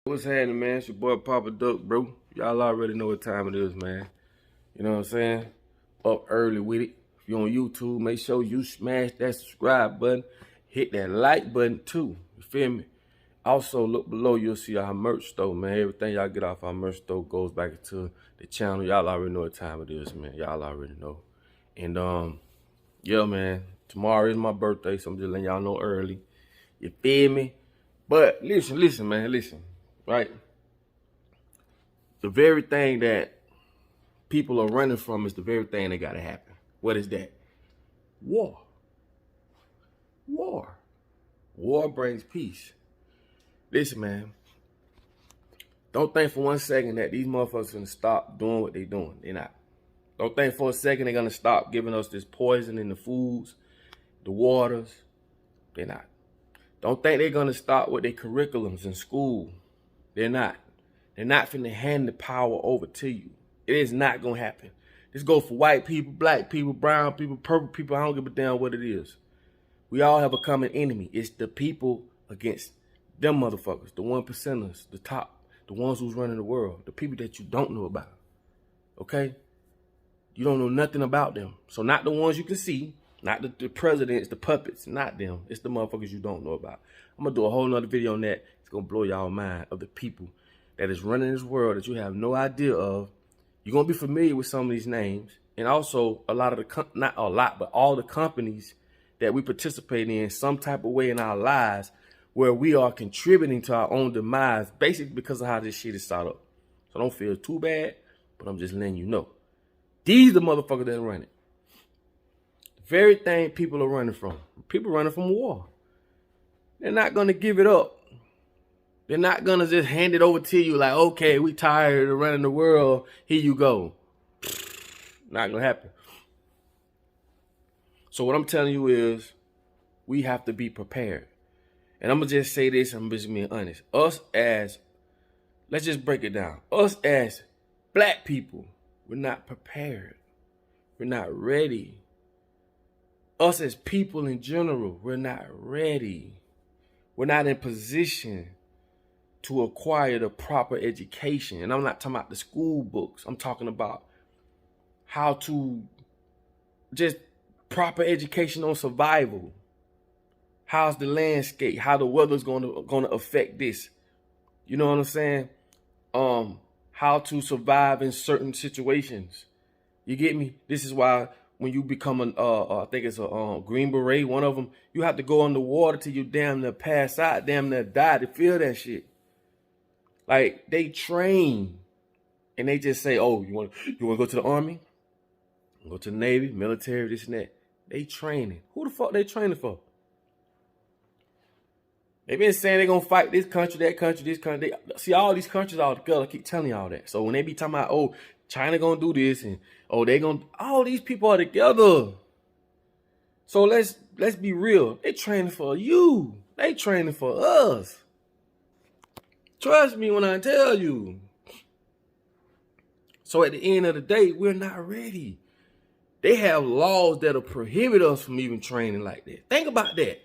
What's happening, man? It's your boy Papa Duck, bro. Y'all already know what time it is, man. You know what I'm saying? Up early with it. If you're on YouTube, make sure you smash that subscribe button. Hit that like button too. You feel me? Also, look below. You'll see our merch store, man. Everything y'all get off our merch store goes back into the channel. Y'all already know what time it is, man. Y'all already know. And yeah, man. Tomorrow is my birthday, so I'm just letting y'all know early. You feel me? But listen, man. Listen. Right? The very thing that people are running from is the very thing that got to happen. What is that? War. War. War brings peace. Listen, man. Don't think for 1 second that these motherfuckers are going to stop doing what they're doing. They're not. Don't think for a second they're going to stop giving us this poison in the foods, the waters. They're not. Don't think they're going to stop with their curriculums in school. They're not. They're not finna hand the power over to you. It is not gonna happen. This go for white people, black people, brown people, purple people. I don't give a damn what it is. We all have a common enemy. It's the people against them motherfuckers, the 1%ers, the top, the ones who's running the world, the people that you don't know about. Okay? You don't know nothing about them. So not the ones you can see, not the presidents, the puppets, not them. It's the motherfuckers you don't know about. I'm gonna do a whole nother video on that. It's gonna blow y'all mind of the people that is running this world that you have no idea of. You're gonna be familiar with some of these names, and also a lot of the not a lot, but all the companies that we participate in some type of way in our lives, where we are contributing to our own demise, basically because of how this shit is set up. So don't feel too bad, but I'm just letting you know. These are the motherfuckers that are running. The very thing people are running from. People running from war. They're not gonna give it up. They're not gonna just hand it over to you like, okay, we tired of running the world. Here you go. Not gonna happen. So what I'm telling you is, we have to be prepared. And I'm gonna just say this, I'm just being honest. Us as, let's just break it down. Us as black people, we're not prepared. We're not ready. Us as people in general, we're not ready. We're not in position to acquire the proper education. And I'm not talking about the school books. I'm talking about how to just proper education on survival. How's the landscape? How the weather's gonna affect this. You know what I'm saying? How to survive in certain situations. You get me? This is why when you become an I think it's a Green Beret, one of them, you have to go underwater till you damn near pass out, damn near die to feel that shit. Like, they train and they just say, oh, you want to go to the Army? Go to the Navy, military, this and that. They training. Who the fuck they training for? They been saying they gonna fight this country, that country, this country. See, all these countries all together. I keep telling y'all that. So when they be talking about, oh, China gonna do this and oh, they gonna, all these people are together. So let's be real. They training for you. They training for us. Trust me when I tell you. So at the end of the day, we're not ready. They have laws that'll prohibit us from even training like that. Think about that.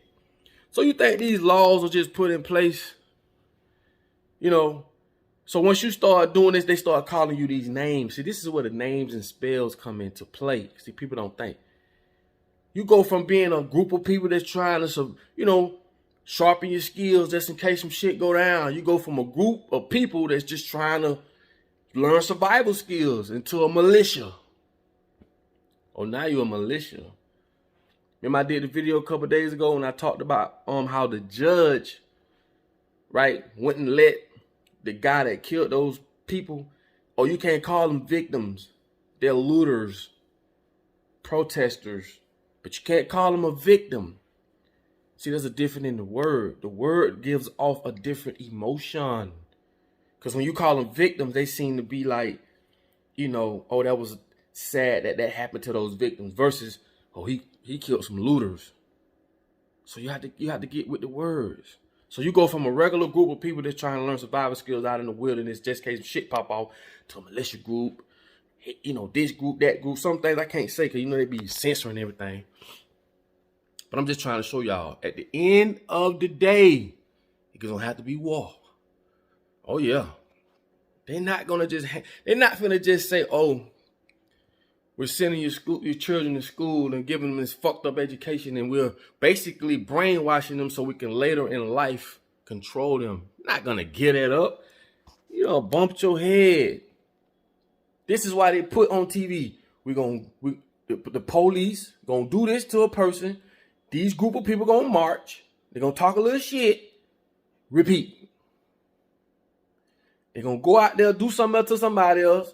So you think these laws are just put in place? You know, so once you start doing this, they start calling you these names. See, this is where the names and spells come into play. See, people don't think. You go from being a group of people that's trying to, you know, sharpen your skills just in case some shit go down. You go from a group of people that's just trying to learn survival skills into a militia. Oh, now you're a militia. Remember I did the video a couple days ago when I talked about how the judge, right, wouldn't let the guy that killed those people, oh, you can't call them victims. They're looters, protesters, but you can't call them a victim. See, there's a difference in the word. The word gives off a different emotion. Because when you call them victims, they seem to be like, you know, oh, that was sad that happened to those victims, versus, oh, he killed some looters. So you have to get with the words. So you go from a regular group of people that's trying to learn survival skills out in the wilderness, just in case shit pop off, to a militia group, you know, this group, that group. Some things I can't say because, you know, they be censoring everything. But I'm just trying to show y'all, at the end of the day, it's going to have to be war. Oh yeah. They're not gonna just. They're not gonna just say, "Oh, we're sending your children to school and giving them this fucked up education, and we're basically brainwashing them so we can later in life control them." Not gonna get that up. You know, bumped your head. This is why they put on TV. The police gonna do this to a person. These group of people gonna march. They're gonna talk a little shit. Repeat. They're going to go out there, do something else to somebody else,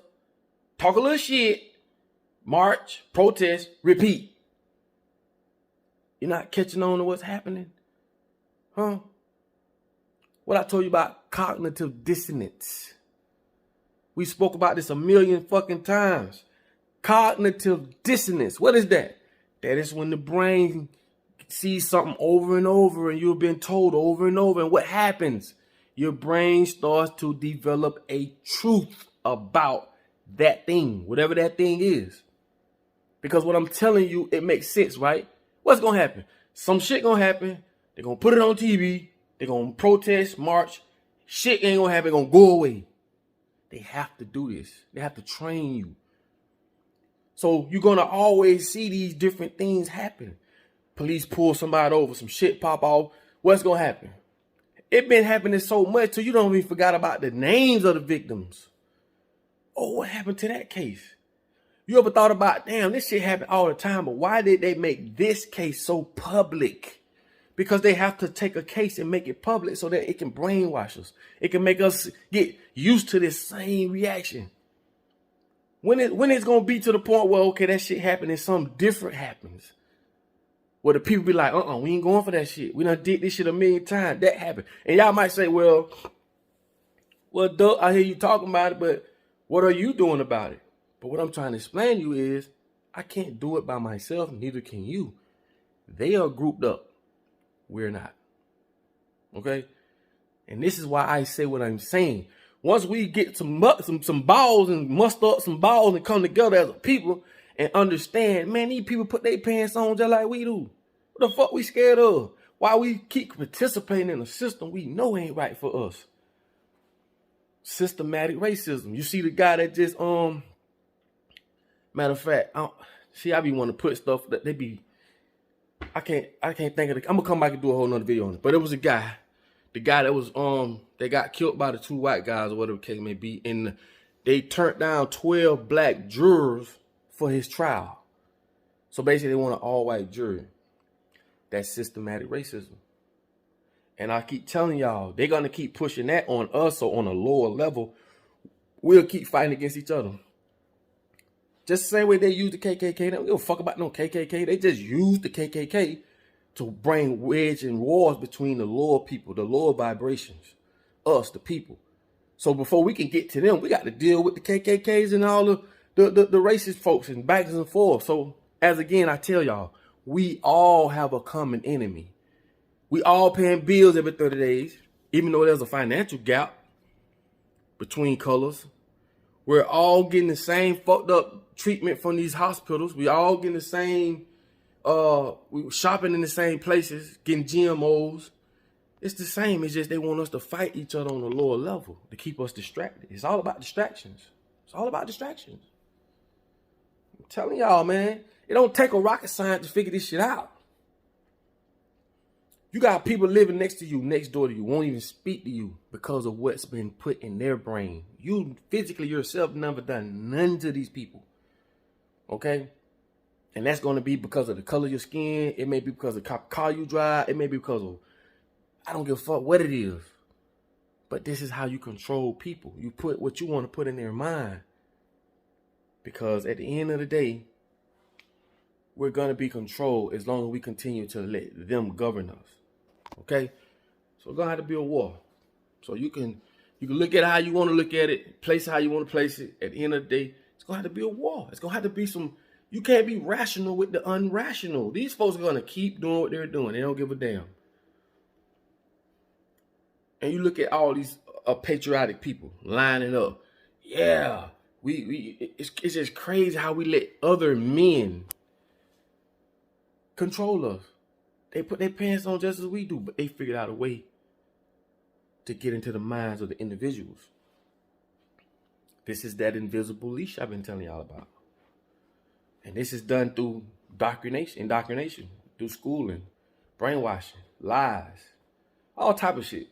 talk a little shit, march, protest, repeat. You're not catching on to what's happening? Huh? What I told you about cognitive dissonance. We spoke about this a million fucking times. Cognitive dissonance. What is that? That is when the brain sees something over and over and you've been told over and over. And what happens? Your brain starts to develop a truth about that thing, whatever that thing is. Because what I'm telling you, it makes sense, right? What's going to happen? Some shit going to happen. They're going to put it on TV. They're going to protest, march. Shit ain't going to happen. It's going to go away. They have to do this. They have to train you. So you're going to always see these different things happen. Police pull somebody over, some shit pop off. What's going to happen? It been happening so much till you don't even forgot about the names of the victims. Oh, what happened to that case? You ever thought about, damn, this shit happen all the time, but why did they make this case so public? Because they have to take a case and make it public so that it can brainwash us. It can make us get used to this same reaction. When it's going to be to the point where, okay, that shit happened and something different happens. Where the people be like, we ain't going for that shit. We done did this shit a million times. That happened. And y'all might say, well, Duck, I hear you talking about it, but what are you doing about it? But what I'm trying to explain to you is, I can't do it by myself, neither can you. They are grouped up. We're not. Okay? And this is why I say what I'm saying. Once we get some balls and muster up some balls and come together as a people, and understand, man, these people put their pants on just like we do. What the fuck we scared of? Why we keep participating in a system we know ain't right for us? Systematic racism. You see the guy that just, matter of fact, I be wanting to put stuff that they be, I can't think of it. I'm gonna come back and do a whole nother video on it. But it was the guy that was, they got killed by the 2 white guys or whatever the case may be. And they turned down 12 black jurors for his trial. So basically they want an all-white jury. That's systematic racism. And I keep telling y'all, they're going to keep pushing that on us. So on a lower level, we'll keep fighting against each other. Just the same way they use the KKK. They don't give a fuck about no KKK. They just use the KKK to bring wedge and wars between the lower people, the lower vibrations, us, the people. So before we can get to them, we got to deal with the KKKs and all the racist folks and backwards and forth. So as again, I tell y'all, we all have a common enemy. We all paying bills every 30 days, even though there's a financial gap between colors. We're all getting the same fucked up treatment from these hospitals. We all getting the same, we shopping in the same places, getting GMOs. It's the same. It's just they want us to fight each other on a lower level to keep us distracted. It's all about distractions. It's all about distractions. I'm telling y'all, man, it don't take a rocket science to figure this shit out. You got people living next to you, next door to you, won't even speak to you because of what's been put in their brain. You physically yourself never done none to these people. Okay? And that's going to be because of the color of your skin. It may be because of the car you drive. It may be because of, I don't give a fuck what it is. But this is how you control people. You put what you want to put in their mind. Because at the end of the day, we're going to be controlled as long as we continue to let them govern us. Okay? So it's going to have to be a war. So you can look at it how you want to look at it, place it how you want to place it. At the end of the day, it's going to have to be a war. It's going to have to be some, you can't be rational with the unrational. These folks are going to keep doing what they're doing. They don't give a damn. And you look at all these patriotic people lining up. Yeah, it's just crazy how we let other men control us. They put their pants on just as we do, but they figured out a way to get into the minds of the individuals. This is that invisible leash I've been telling y'all about. And this is done through indoctrination, through schooling, brainwashing, lies, all type of shit.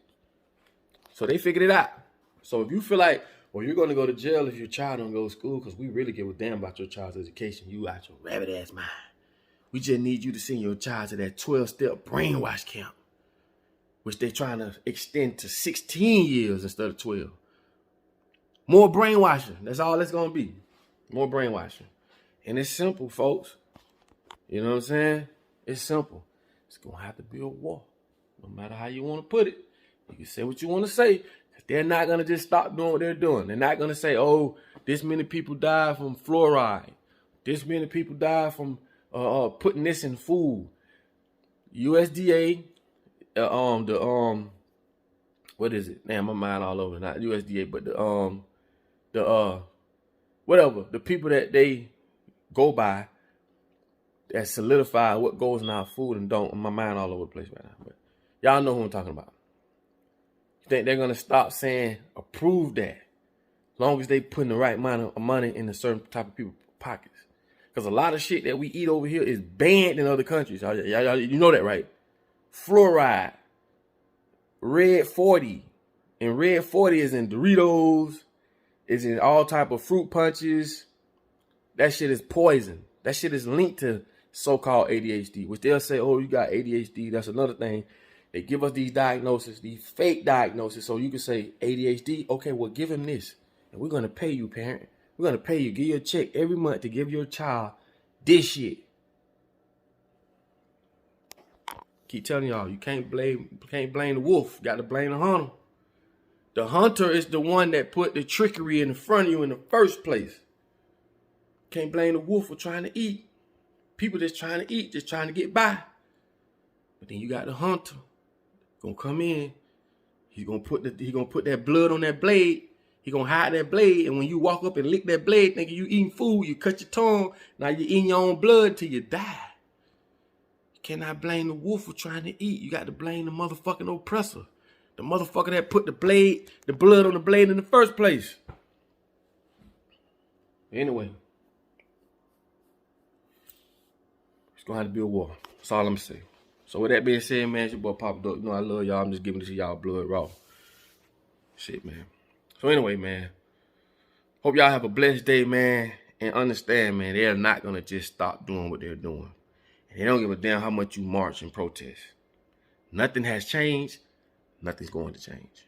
So they figured it out. So if you feel like, well, you're going to go to jail if your child don't go to school because we really give a damn about your child's education, you out your rabbit ass mind. We just need you to send your child to that 12-step brainwash camp, which they're trying to extend to 16 years instead of 12. More brainwashing. That's all it's going to be. More brainwashing. And it's simple, folks. You know what I'm saying? It's simple. It's going to have to be a war. No matter how you want to put it. You can say what you want to say. They're not going to just stop doing what they're doing. They're not going to say, oh, this many people died from fluoride. This many people died from putting this in food. USDA, what is it? Damn, my mind all over. Not USDA, but whatever. The people that they go by that solidify what goes in our food and don't. My mind all over the place right now. But y'all know who I'm talking about. You think they're going to stop saying approve that as long as they putting the right amount of money in a certain type of people's pockets? Because a lot of shit that we eat over here is banned in other countries. You know that, right? Fluoride, Red 40. And Red 40 is in Doritos, is in all type of fruit punches. That shit is poison. That shit is linked to so-called ADHD, which they'll say, oh, you got ADHD. That's another thing. They give us these diagnoses, these fake diagnoses, so you can say ADHD. Okay, well, give him this. And we're going to pay you, parent. We're going to pay you. Give you a check every month to give your child this shit. Keep telling y'all, you can't blame the wolf. You got to blame the hunter. The hunter is the one that put the trickery in front of you in the first place. Can't blame the wolf for trying to eat. People just trying to eat, just trying to get by. But then you got the hunter. Gonna come in. He gonna put that blood on that blade. He gonna hide that blade. And when you walk up and lick that blade, thinking you eating food, you cut your tongue. Now you're eating your own blood till you die. You cannot blame the wolf for trying to eat. You got to blame the motherfucking oppressor. The motherfucker that put the blood on the blade in the first place. Anyway. It's gonna have to be a war. That's all I'm saying. So with that being said, man, it's your boy Papa Duck. You know I love y'all. I'm just giving this to y'all blood raw. Shit, man. So anyway, man. Hope y'all have a blessed day, man. And understand, man, they're not going to just stop doing what they're doing. And they don't give a damn how much you march and protest. Nothing has changed. Nothing's going to change.